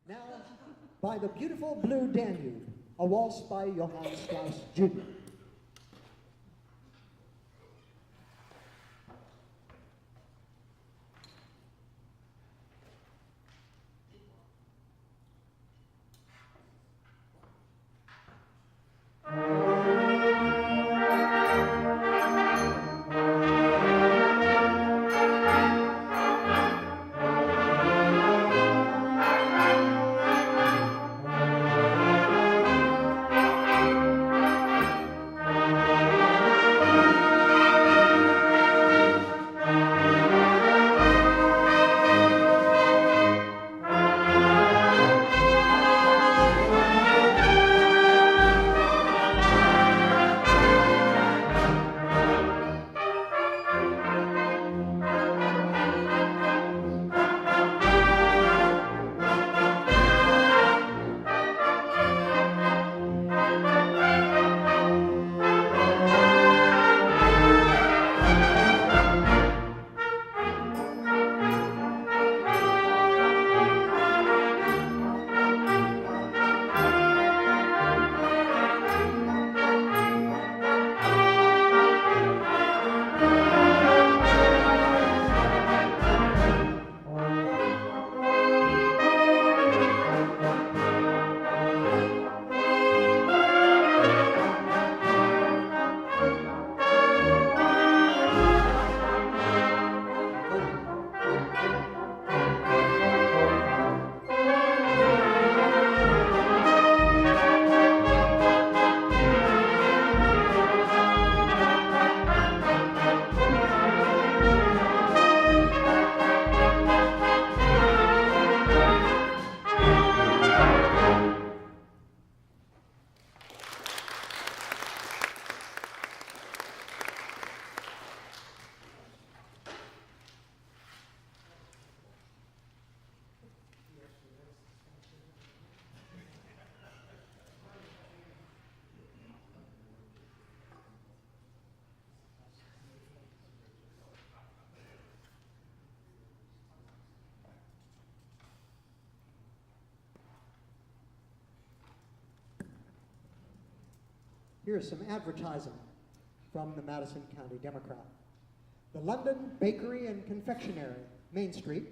Now, by the beautiful blue Danube, a waltz by Johann Strauss Jr. Here's some advertising from the Madison County Democrat. The London Bakery and Confectionery, Main Street.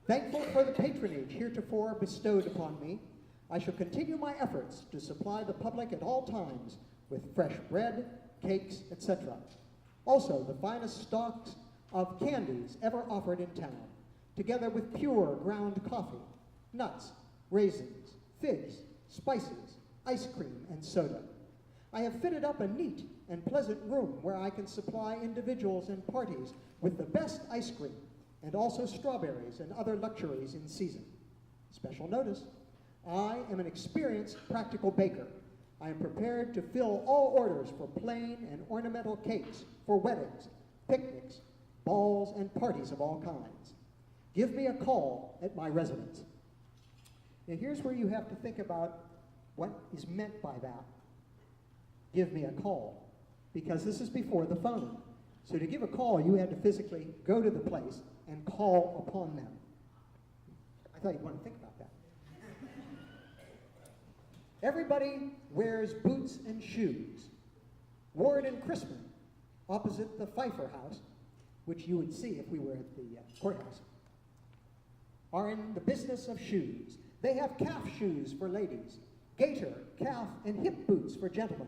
Thankful for the patronage heretofore bestowed upon me, I shall continue my efforts to supply the public at all times with fresh bread, cakes, etc. Also, the finest stocks of candies ever offered in town, together with pure ground coffee, nuts, raisins, figs, spices, ice cream, and soda. I have fitted up a neat and pleasant room where I can supply individuals and parties with the best ice cream and also strawberries and other luxuries in season. Special notice, I am an experienced practical baker. I am prepared to fill all orders for plain and ornamental cakes for weddings, picnics, balls, and parties of all kinds. Give me a call at my residence. Now here's where you have to think about what is meant by that. Give me a call, because this is before the phone. So to give a call, you had to physically go to the place and call upon them. I thought you'd want to think about that. Everybody wears boots and shoes. Ward and Crispin, opposite the Pfeiffer House, which you would see if we were at the courthouse, are in the business of shoes. They have calf shoes for ladies, gaiter, calf, and hip boots for gentlemen,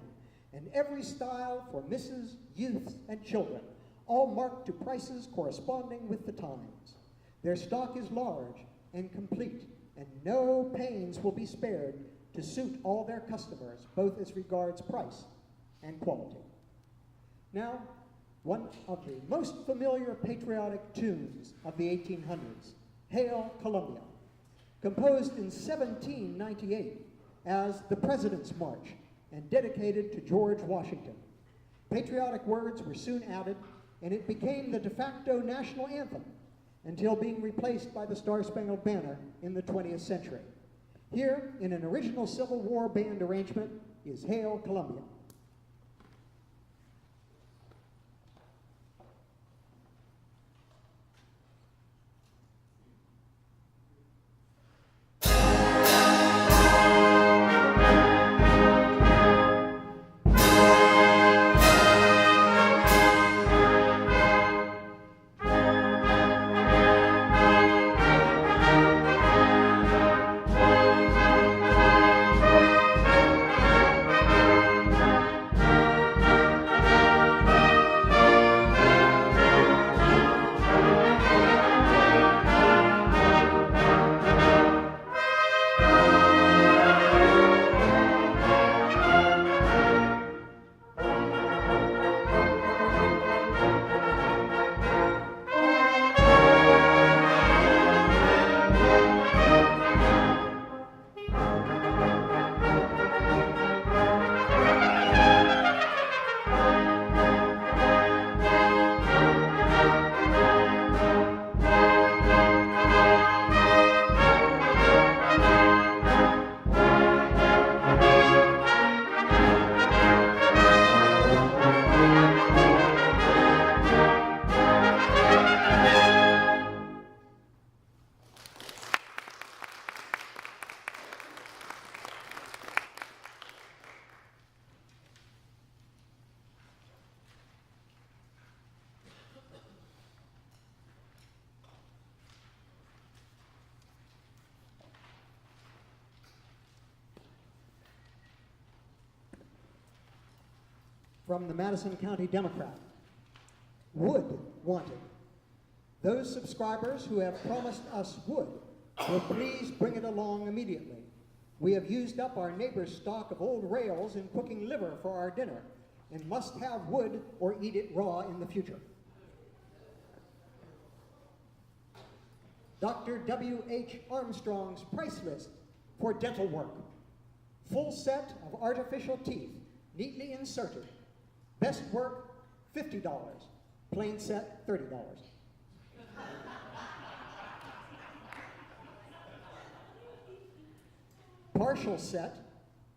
and every style for misses, youths, and children, all marked to prices corresponding with the times. Their stock is large and complete, and no pains will be spared to suit all their customers, both as regards price and quality. Now, one of the most familiar patriotic tunes of the 1800s, Hail Columbia, composed in 1798 as the President's March and dedicated to George Washington. Patriotic words were soon added, and it became the de facto national anthem until being replaced by the Star-Spangled Banner in the 20th century. Here, in an original Civil War band arrangement, is Hail Columbia. from the Madison County Democrat. Wood wanted. Those subscribers who have promised us wood will please bring it along immediately. We have used up our neighbor's stock of old rails in cooking liver for our dinner and must have wood or eat it raw in the future. Dr. W.H. Armstrong's price list for dental work. Full set of artificial teeth, neatly inserted. Best work, $50. Plain set, $30. Partial set,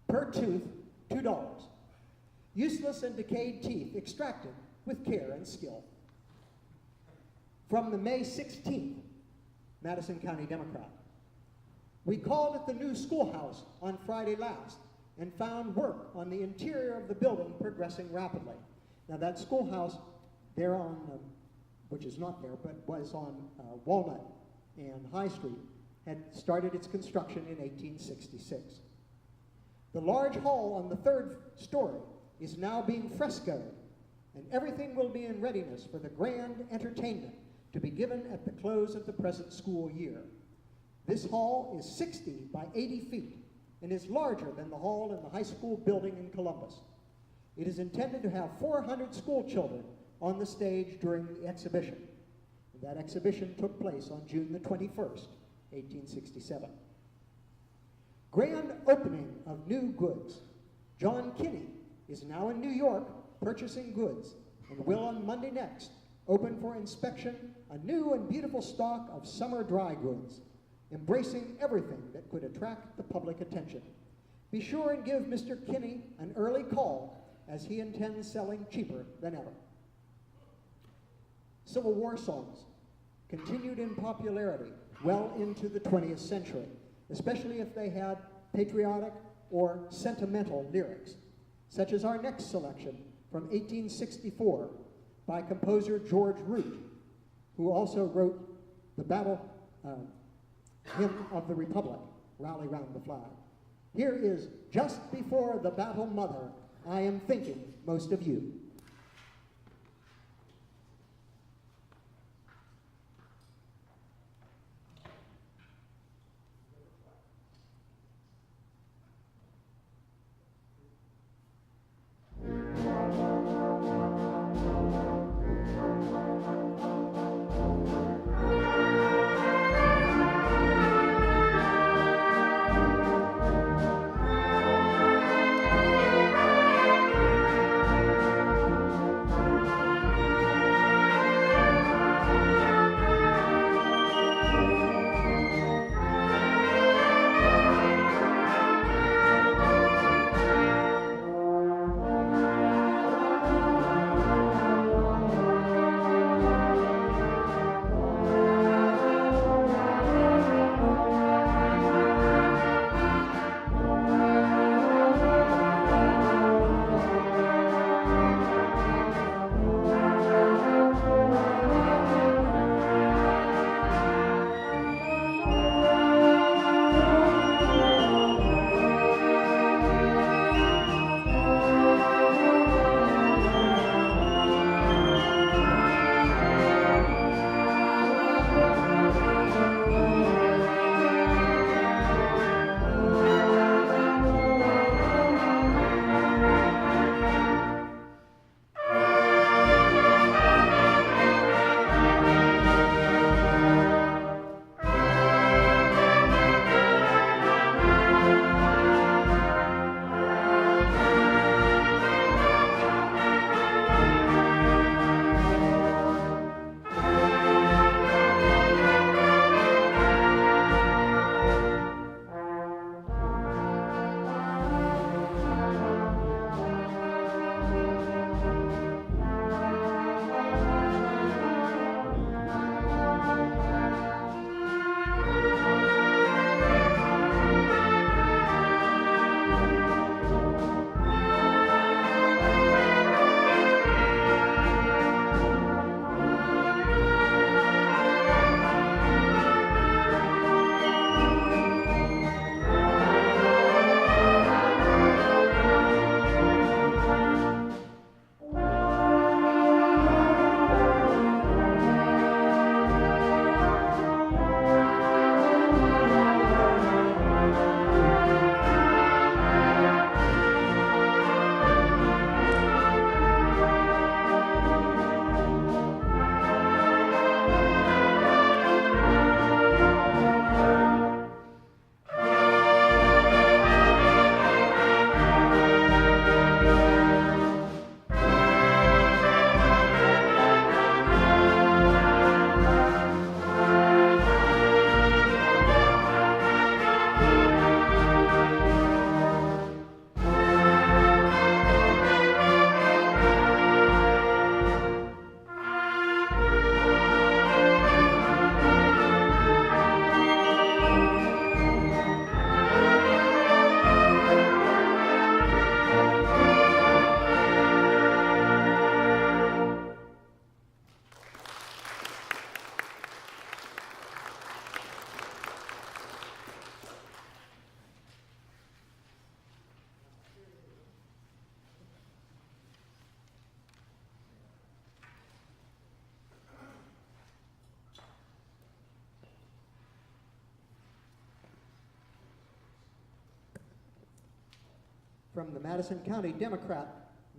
per tooth, $2. Useless and decayed teeth extracted with care and skill. From the May 16th, Madison County Democrat. We called at the new schoolhouse on Friday last and found work on the interior of the building progressing rapidly. Now that schoolhouse there on, which is not there, but was on Walnut and High Street, had started its construction in 1866. The large hall on the third story is now being frescoed, and everything will be in readiness for the grand entertainment to be given at the close of the present school year. This hall is 60 by 80 feet and is larger than the hall in the high school building in Columbus. It is intended to have 400 school children on the stage during the exhibition. That exhibition took place on June the 21st, 1867. Grand opening of new goods. John Kinney is now in New York purchasing goods and will on Monday next open for inspection a new and beautiful stock of summer dry goods, embracing everything that could attract the public attention. Be sure and give Mr. Kinney an early call, as he intends selling cheaper than ever. Civil War songs continued in popularity well into the 20th century, especially if they had patriotic or sentimental lyrics, such as our next selection from 1864 by composer George Root, who also wrote the battle hymn of the Republic, Rally Round the Flag. Here is Just Before the Battle Mother, I Am Thinking Most of You. from the Madison County Democrat,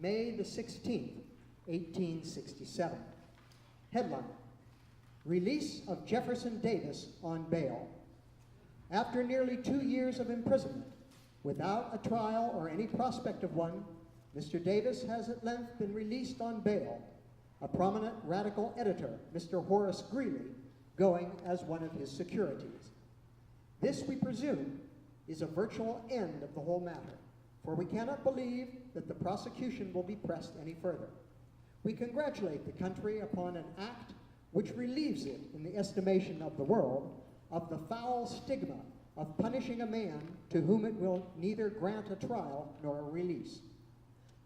May the 16th, 1867. Headline: Release of Jefferson Davis on bail. After nearly 2 years of imprisonment, without a trial or any prospect of one, Mr. Davis has at length been released on bail, a prominent radical editor, Mr. Horace Greeley, going as one of his securities. This, we presume, is a virtual end of the whole matter, for we cannot believe that the prosecution will be pressed any further. We congratulate the country upon an act which relieves it, in the estimation of the world, of the foul stigma of punishing a man to whom it will neither grant a trial nor a release.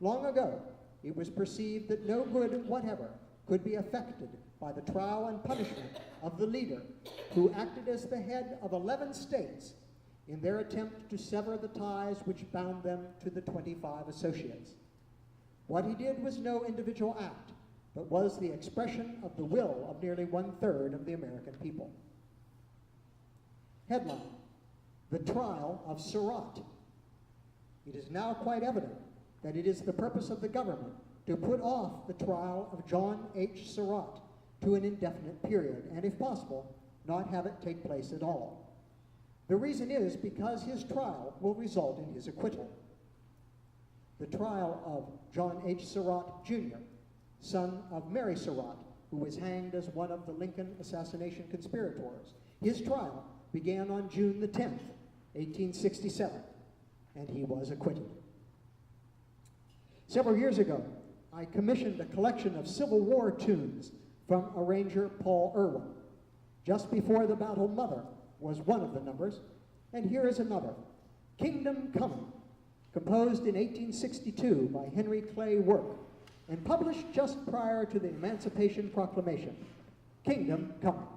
Long ago, it was perceived that no good whatever could be effected by the trial and punishment of the leader who acted as the head of 11 states in their attempt to sever the ties which bound them to the 25 associates. What he did was no individual act, but was the expression of the will of nearly 1/3 of the American people. Headline: The Trial of Surratt. It is now quite evident that it is the purpose of the government to put off the trial of John H. Surratt to an indefinite period, and if possible, not have it take place at all. The reason is because his trial will result in his acquittal. The trial of John H. Surratt, Jr., son of Mary Surratt, who was hanged as one of the Lincoln assassination conspirators. His trial began on June the 10th, 1867, and he was acquitted. Several years ago, I commissioned a collection of Civil War tunes from arranger Paul Irwin. Just Before the Battle Mother was one of the numbers, and here is another, Kingdom Coming, composed in 1862 by Henry Clay Work, and published just prior to the Emancipation Proclamation. Kingdom Coming.